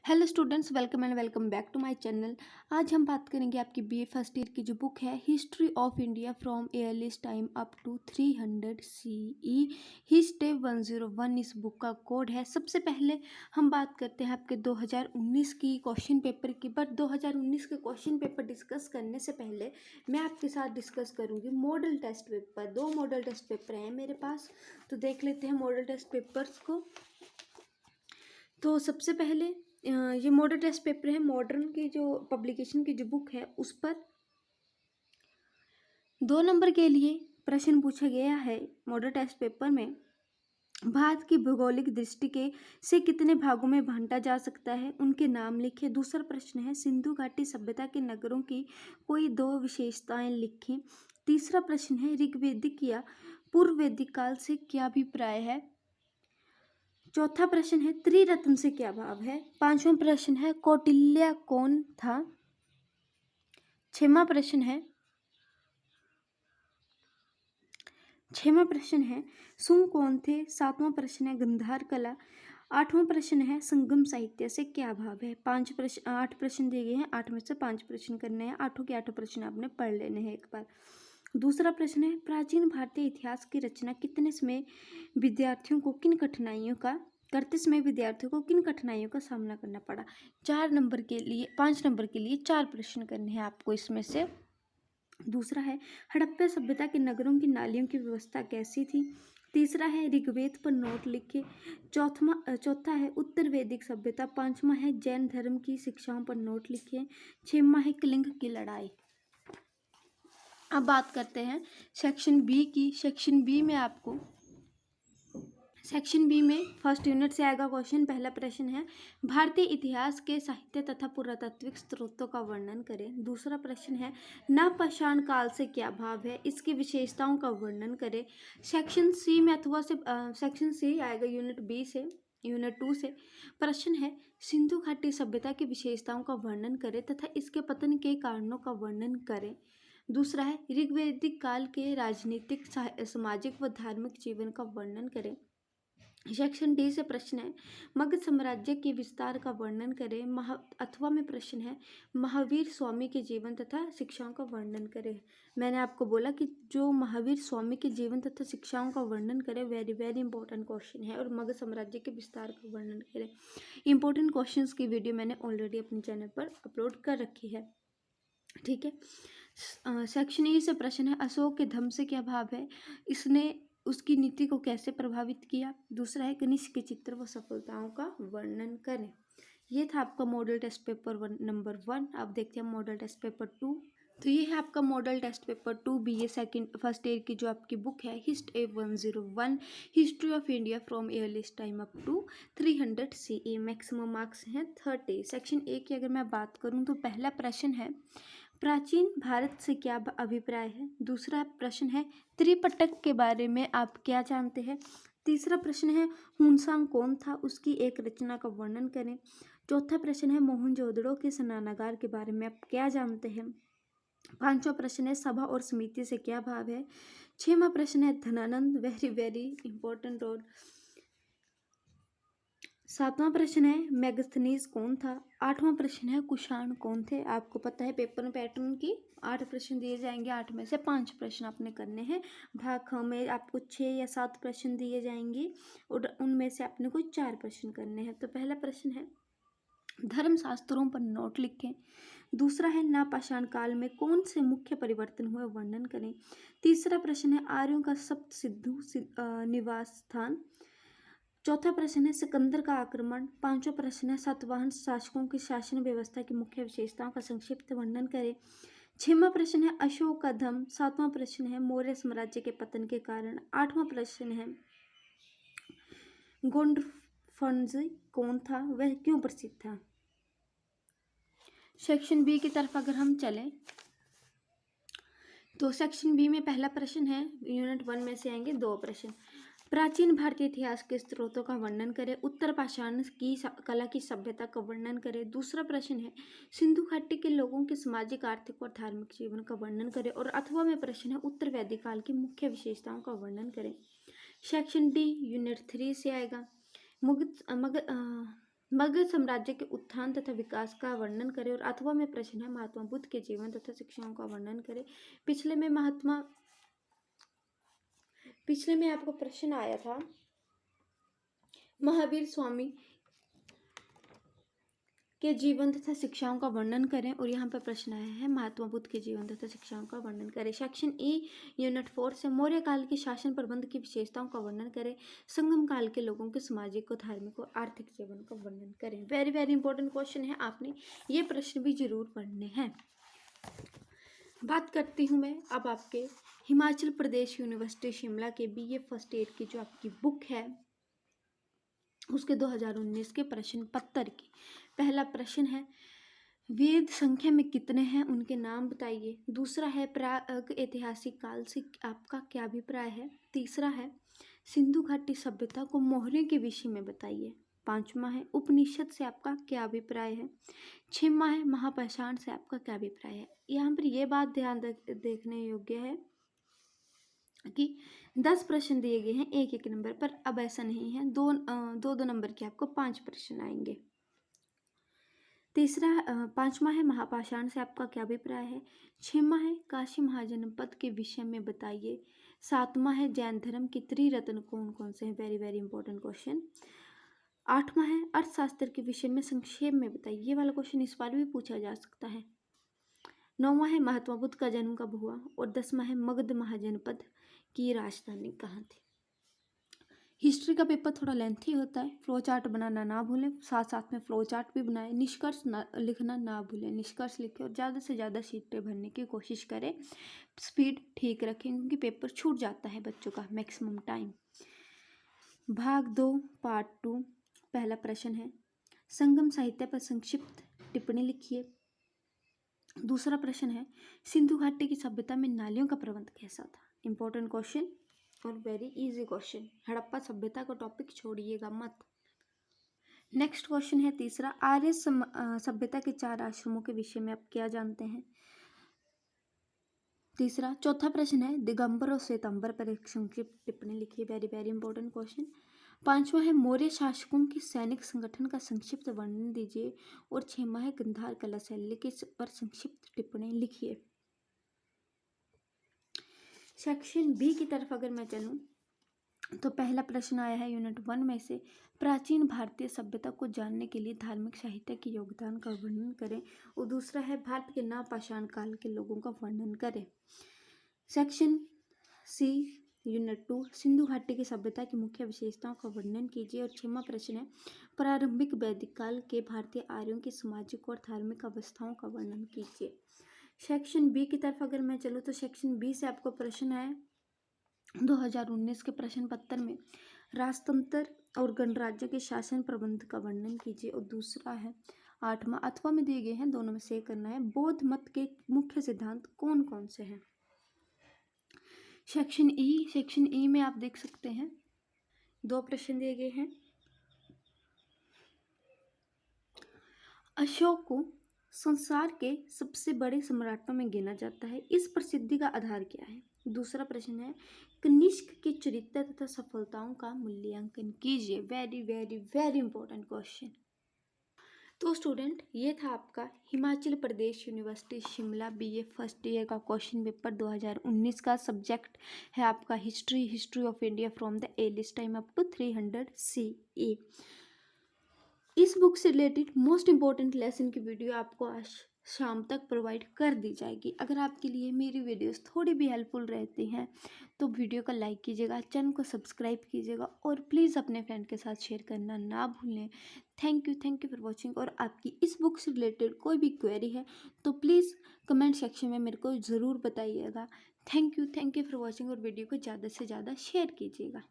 Hello students, welcome and welcome back to my channel. आज हम बात करेंगे आपकी बीए फर्स्ट ईयर की जो बुक है history of India from earliest time up to 300 CE history 101। इस बुक का कोड है। सबसे पहले हम बात करते हैं आपके 2019 की क्वेश्चन पेपर की। बट 2019 के क्वेश्चन पेपर डिस्कस करने से पहले मैं आपके साथ डिस्कस करूँगी model test paper. 2 model test paper हैं मेरे पास, तो देख लेते हैं मॉडल टेस्ट पेपर्स को। तो सबसे पहले ये मॉडल टेस्ट पेपर है। मॉडर्न की जो पब्लिकेशन की जो बुक है उस पर 2 नंबर के लिए प्रश्न पूछा गया है। मॉडल टेस्ट पेपर में भारत की भौगोलिक दृष्टि के से कितने भागों में बांटा जा सकता है, उनके नाम लिखें। दूसरा प्रश्न है सिंधु घाटी सभ्यता के नगरों की कोई 2 विशेषताएं लिखें। तीसरा प्रश्न है ऋग्वैदिक या पूर्व वैदिक काल से क्या अभिप्राय है। चौथा प्रश्न है त्रिरत्न से क्या भाव है। पांचवा प्रश्न है कौटिल्य कौन था। छठवां प्रश्न है सुंग कौन थे। सातवां प्रश्न है गंधार कला। आठवां प्रश्न है संगम साहित्य से क्या भाव है। 8 प्रश्न दिए गए हैं, 8 में से 5 प्रश्न करने हैं। 8 के 8 प्रश्न आपने पढ़ लेने हैं एक बार। दूसरा प्रश्न है प्राचीन भारतीय इतिहास की रचना कितने समय विद्यार्थियों को किन कठिनाइयों का सामना करना पड़ा। 5 नंबर के लिए 4 प्रश्न करने हैं आपको इसमें से। दूसरा है हड़प्पा सभ्यता के नगरों की नालियों की व्यवस्था कैसी थी। तीसरा है ऋग्वेद पर नोट लिखे। चौथा है उत्तर वैदिक सभ्यता। पांचवा है जैन धर्म की शिक्षाओं पर नोट लिखे। छठवां है कलिंग की लड़ाई। अब बात करते हैं सेक्शन बी की। सेक्शन बी में फर्स्ट यूनिट से आएगा क्वेश्चन। पहला प्रश्न है भारतीय इतिहास के साहित्य तथा पुरातात्विक स्रोतों का वर्णन करें। दूसरा प्रश्न है नवपाषाण काल से क्या भाव है, इसकी विशेषताओं का वर्णन करें। सेक्शन सी आएगा यूनिट 2 से। प्रश्न है सिंधु घाटी सभ्यता की विशेषताओं का वर्णन करें तथा इसके पतन के कारणों का वर्णन करें। दूसरा है ऋग्वैदिक काल के राजनीतिक, सामाजिक व धार्मिक जीवन का वर्णन करें। सेक्शन डी से प्रश्न है मगध साम्राज्य के विस्तार का वर्णन करें। अथवा में प्रश्न है महावीर स्वामी के जीवन तथा शिक्षाओं का वर्णन करें। मैंने आपको बोला कि जो महावीर स्वामी के जीवन तथा शिक्षाओं का वर्णन करें वेरी वेरी इंपॉर्टेंट क्वेश्चन है। और मगध साम्राज्य के विस्तार का वर्णन करें। इंपॉर्टेंट क्वेश्चंस की वीडियो मैंने ऑलरेडी अपने चैनल पर अपलोड कर रखी है, ठीक है। सेक्शन ई से प्रश्न है अशोक के धर्म से क्या भाव है, इसने उसकी नीति को कैसे प्रभावित किया। दूसरा है कनिष्क के चित्र व सफलताओं का वर्णन करें। ये था आपका मॉडल टेस्ट पेपर नंबर 1। अब देखते हैं मॉडल टेस्ट पेपर 2। तो ये है आपका model test paper 2 BA first year की जो आपकी बुक है history 101 history of India from earliest time up to 300 CE. Maximum marks हैं 30। सेक्शन ए की अगर मैं बात करूं तो पहला प्रश्न है प्राचीन भारत से क्या अभिप्राय है। दूसरा प्रश्न है त्रिपिटक के बारे में आप क्या जानते हैं। तीसरा प्रश्न है हुनसांग कौन था, उसकी एक रचना का वर्णन करें। चौथा प्रश्न है मोहनजोदड़ो के स्नानागार के बारे में आप क्या जानते हैं। पांचवा प्रश्न है सभा और समिति से क्या भाव है। छठवां प्रश्न है धनानंद, वेरी वेरी इंपॉर्टेंट और। सातवां प्रश्न है मेगस्थनीज कौन था। आठवां प्रश्न है कुषाण कौन थे। आपको पता है पेपर पैटर्न की 8 प्रश्न दिए जाएंगे, 8 में से 5 प्रश्न आपने करने हैं। भाग ख में आपको 6 या 7 प्रश्न दिए जाएंगे और उनमें से आपने कोई 4 प्रश्न करने हैं। तो पहला प्रश्न है धर्मशास्त्रों पर नोट लिखें। दूसरा है नवपाषाण काल में कौन से मुख्य परिवर्तन हुए वर्णन करें। तीसरा प्रश्न है आर्यों का सप्त सिंधु निवास स्थान। चौथा प्रश्न है सिकंदर का आक्रमण। पांचवा प्रश्न है सातवाहन शासकों की शासन व्यवस्था की मुख्य विशेषताओं का संक्षिप्त वर्णन करें। छठवां प्रश्न है अशोक का धर्म। सातवां प्रश्न है मौर्य साम्राज्य के पतन के कारण। आठवां प्रश्न है गोंडफंजी कौन था, वह क्यों प्रसिद्ध था। सेक्शन बी की तरफ अगर हम चलें तो सेक्शन बी में पहला प्रश्न है यूनिट 1 में से आएंगे 2 प्रश्न। प्राचीन भारतीय इतिहास के स्रोतों का वर्णन करें। उत्तर पाषाण की कला की सभ्यता का वर्णन करें। दूसरा प्रश्न है सिंधु घाटी के लोगों के सामाजिक, आर्थिक और धार्मिक जीवन का वर्णन करें। और अथवा में प्रश्न है उत्तर वैदिक काल की मुख्य विशेषताओं का वर्णन करें। सेक्शन डी यूनिट 3 से आएगा मगध साम्राज्य के उत्थान तथा विकास का वर्णन करें। और 8वां में प्रश्न है महात्मा बुद्ध के जीवन तथा शिक्षाओं का वर्णन करें। पिछले में आपको प्रश्न आया था महावीर स्वामी के जीवन तथा शिक्षाओं का वर्णन करें, और यहाँ पर प्रश्न आया है महात्मा बुद्ध के जीवन तथा शिक्षाओं का वर्णन करें। सेक्शन ई यूनिट 4 से मौर्य काल के शासन प्रबंध की विशेषताओं का वर्णन करें। संगम काल के लोगों के सामाजिक और धार्मिक और आर्थिक जीवन का वर्णन करें। वेरी वेरी इंपॉर्टेंट क्वेश्चन है, आपने ये प्रश्न भी जरूर पढ़ने हैं। बात करती हूँ मैं अब आपके हिमाचल प्रदेश यूनिवर्सिटी शिमला के BA फर्स्ट ईयर की जो आपकी बुक है उसके 2019 के प्रश्न पत्र की। पहला प्रश्न है वेद संख्या में कितने हैं, उनके नाम बताइए। दूसरा है प्राग ऐतिहासिक काल से आपका क्या अभिप्राय है। तीसरा है सिंधु घाटी सभ्यता को मोहरे के विषय में बताइए। पांचवा है उपनिषद से आपका क्या अभिप्राय है। छठवां है महापाषाण से आपका क्या अभिप्राय है। यहाँ पर यह बात ध्यान देखने योग्य है कि 10 प्रश्न दिए गए हैं एक एक नंबर पर। अब ऐसा नहीं है, दो नंबर के आपको 5 प्रश्न आएंगे। पांचवा है महापाषाण से आपका क्या अभिप्राय है। छठवां है काशी महाजनपद के विषय में बताइए। सातवां है जैन धर्म के त्रिरत्न कौन कौन से हैं, वेरी वेरी इंपॉर्टेंट क्वेश्चन। आठवां है अर्थशास्त्र के विषय में संक्षेप में बताइए, ये वाला क्वेश्चन इस बार भी पूछा जा सकता है। नौवां है महात्मा बुद्ध का जन्म कब हुआ। और 10वां है मगध महाजनपद की राजधानी कहाँ थी। हिस्ट्री का पेपर थोड़ा लेंथी होता है, फ्लो चार्ट बनाना ना भूलें, साथ साथ में फ्लो चार्ट भी बनाएं। निष्कर्ष लिखना ना भूलें, निष्कर्ष लिखें और ज़्यादा से ज़्यादा सीटें भरने की कोशिश करें। स्पीड ठीक रखें क्योंकि पेपर छूट जाता है बच्चों का मैक्सिमम टाइम। भाग 2 पार्ट 2 पहला प्रश्न है संगम साहित्य पर संक्षिप्त टिप्पणी लिखिए। दूसरा प्रश्न है सिंधु घाटी की सभ्यता में नालियों का प्रबंध कैसा था। इंपॉर्टेंट क्वेश्चन और वेरी इजी क्वेश्चन, हड़प्पा सभ्यता का टॉपिक छोड़िएगा मत। नेक्स्ट क्वेश्चन है तीसरा आर्य सभ्यता के 4 आश्रमों के विषय में आप क्या जानते हैं। तीसरा चौथा प्रश्न है दिगंबर और श्वेतांबर पर एक संक्षिप्त टिप्पणी लिखिए, वेरी वेरी इंपॉर्टेंट क्वेश्चन। पांचवा है मौर्य शासकों के सैनिक संगठन का संक्षिप्त वर्णन दीजिए। और छठवां है गांधार कला शैली के पर संक्षिप्त टिप्पणी लिखिए। सेक्शन बी की तरफ अगर मैं चलूं तो पहला प्रश्न आया है यूनिट 1 में से प्राचीन भारतीय सभ्यता को जानने के लिए धार्मिक साहित्य के योगदान का वर्णन करें। और दूसरा है भारत के नवपाषाण काल के लोगों का वर्णन करें। सेक्शन सी यूनिट 2 सिंधु घाटी की सभ्यता की मुख्य विशेषताओं का वर्णन कीजिए। और 6वां प्रश्न है प्रारंभिक वैदिक काल के भारतीय आर्यों की सामाजिक और धार्मिक अवस्थाओं का वर्णन कीजिए। सेक्शन बी की तरफ अगर मैं चलूँ तो सेक्शन बी से आपको प्रश्न है 2019 के प्रश्न पत्र में राजतंत्र और गणराज्य के शासन प्रबंध का वर्णन कीजिए। और दूसरा है 8वां में दिए गए हैं, दोनों में से करना है बौद्ध मत के मुख्य सिद्धांत कौन कौन से हैं। सेक्शन ई में आप देख सकते हैं 2 प्रश्न दिए गए हैं। अशोक को संसार के सबसे बड़े सम्राटों में गिना जाता है, इस प्रसिद्धि का आधार क्या है। दूसरा प्रश्न है कनिष्क के चरित्र तथा सफलताओं का मूल्यांकन कीजिए, very very very important question. तो स्टूडेंट ये था आपका Himachal Pradesh university Shimla BA first year का क्वेश्चन पेपर 2019 का। सब्जेक्ट है आपका history of India from the earliest time up to 300 CE। इस बुक से रिलेटेड मोस्ट इम्पॉर्टेंट लेसन की वीडियो आपको आज शाम तक प्रोवाइड कर दी जाएगी। अगर आपके लिए मेरी वीडियोस थोड़ी भी हेल्पफुल रहती हैं तो वीडियो को लाइक कीजिएगा, चैनल को सब्सक्राइब कीजिएगा और प्लीज़ अपने फ्रेंड के साथ शेयर करना ना भूलें। Thank you for watching. और आपकी इस बुक से रिलेटेड कोई भी क्वेरी है तो प्लीज़ कमेंट सेक्शन में मेरे को ज़रूर बताइएगा। थैंक यू फॉर वॉचिंग और वीडियो को ज़्यादा से ज़्यादा शेयर कीजिएगा।